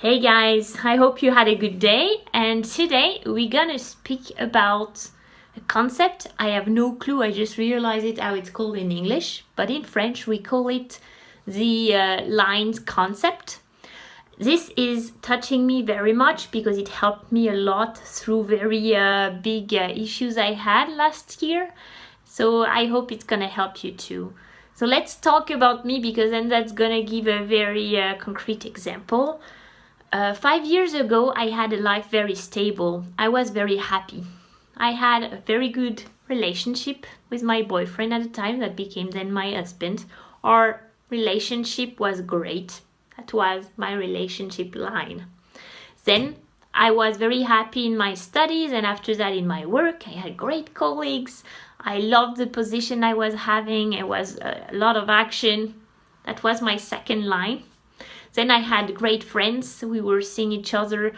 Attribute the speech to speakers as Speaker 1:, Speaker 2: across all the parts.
Speaker 1: Hey guys, I hope you had a good day, and today we're gonna speak about a concept. I have no clue, I just realized it how it's called in English, but in French we call it the lines concept. This is touching me very much because it helped me a lot through very big issues I had last year. So I hope it's gonna help you too. So let's talk about me, because then that's gonna give a very concrete example. 5 years ago, I had a life very stable. I was very happy. I had a very good relationship with my boyfriend at the time that became then my husband. Our relationship was great. That was my relationship line. Then I was very happy in my studies, and after that in my work. I had great colleagues. I loved the position I was having. It was a lot of action. That was my second line. Then I had great friends. We were seeing each other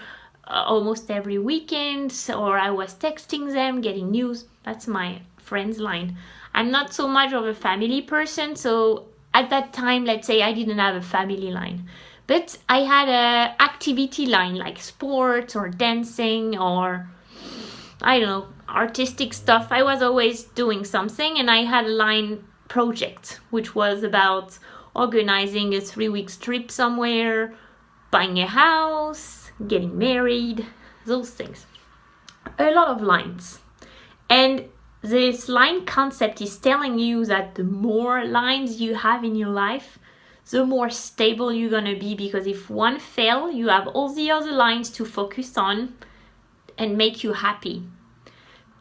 Speaker 1: almost every weekend, or I was texting them, getting news. That's my friends line. I'm not so much of a family person, so at that time, let's say I didn't have a family line. But I had a activity line, like sports or dancing or, I don't know, artistic stuff. I was always doing something, and I had a line project, which was about organizing a 3-week trip somewhere, buying a house, getting married, those things. A lot of lines. And this line concept is telling you that the more lines you have in your life, the more stable you're gonna be, because if one fails, you have all the other lines to focus on and make you happy.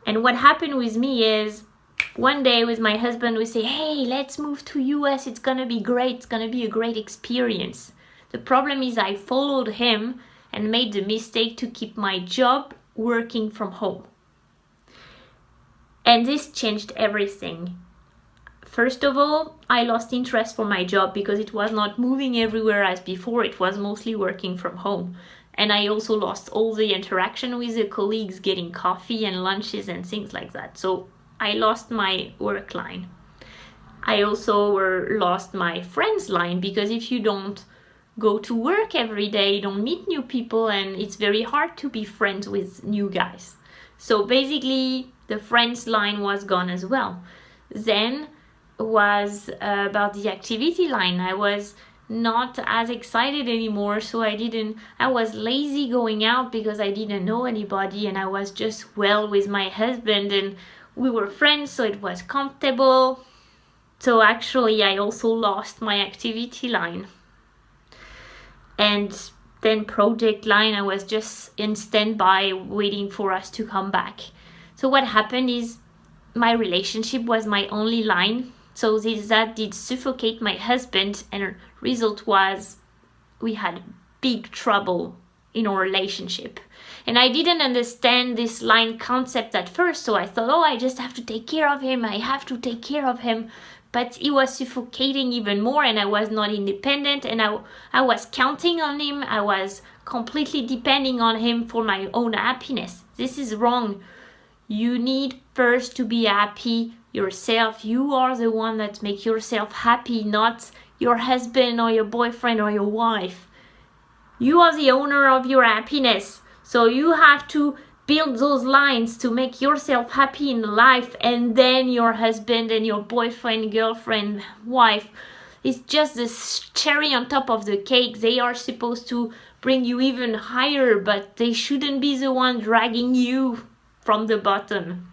Speaker 1: And what happened with me is, one day with my husband, we say, hey, let's move to US. It's gonna be great. It's gonna be a great experience. The problem is I followed him and made the mistake to keep my job working from home. And this changed everything. First of all, I lost interest for my job because it was not moving everywhere as before. It was mostly working from home. And I also lost all the interaction with the colleagues, getting coffee and lunches and things like that. So I lost my work line. I also lost my friends line, because if you don't go to work every day, you don't meet new people, and it's very hard to be friends with new guys. So basically the friends line was gone as well. Then was about the activity line. I was not as excited anymore, so I was lazy going out because I didn't know anybody, and I was just well with my husband, and we were friends, so it was comfortable. So actually I also lost my activity line. And then project line, I was just in standby waiting for us to come back. So what happened is my relationship was my only line. So that did suffocate my husband, and result was we had big trouble in our relationship. And I didn't understand this line concept at first, so I thought, oh, I just have to take care of him, I have to take care of him. But he was suffocating even more, and I was not independent, and I was counting on him. I was completely depending on him for my own happiness. This is wrong. You need first to be happy yourself. You are the one that makes yourself happy, not your husband or your boyfriend or your wife. You are the owner of your happiness. So you have to build those lines to make yourself happy in life, and then your husband and your boyfriend, girlfriend, wife is just the cherry on top of the cake. They are supposed to bring you even higher, but they shouldn't be the one dragging you from the bottom.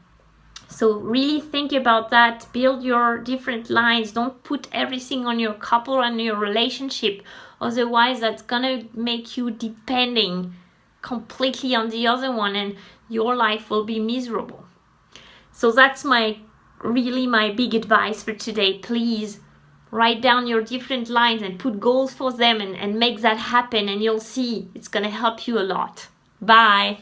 Speaker 1: So really think about that. Build your different lines. Don't put everything on your couple and your relationship. Otherwise, that's gonna make you depending completely on the other one, and your life will be miserable. So that's my big advice for today. Please write down your different lines and put goals for them, and make that happen, and you'll see it's gonna help you a lot. Bye.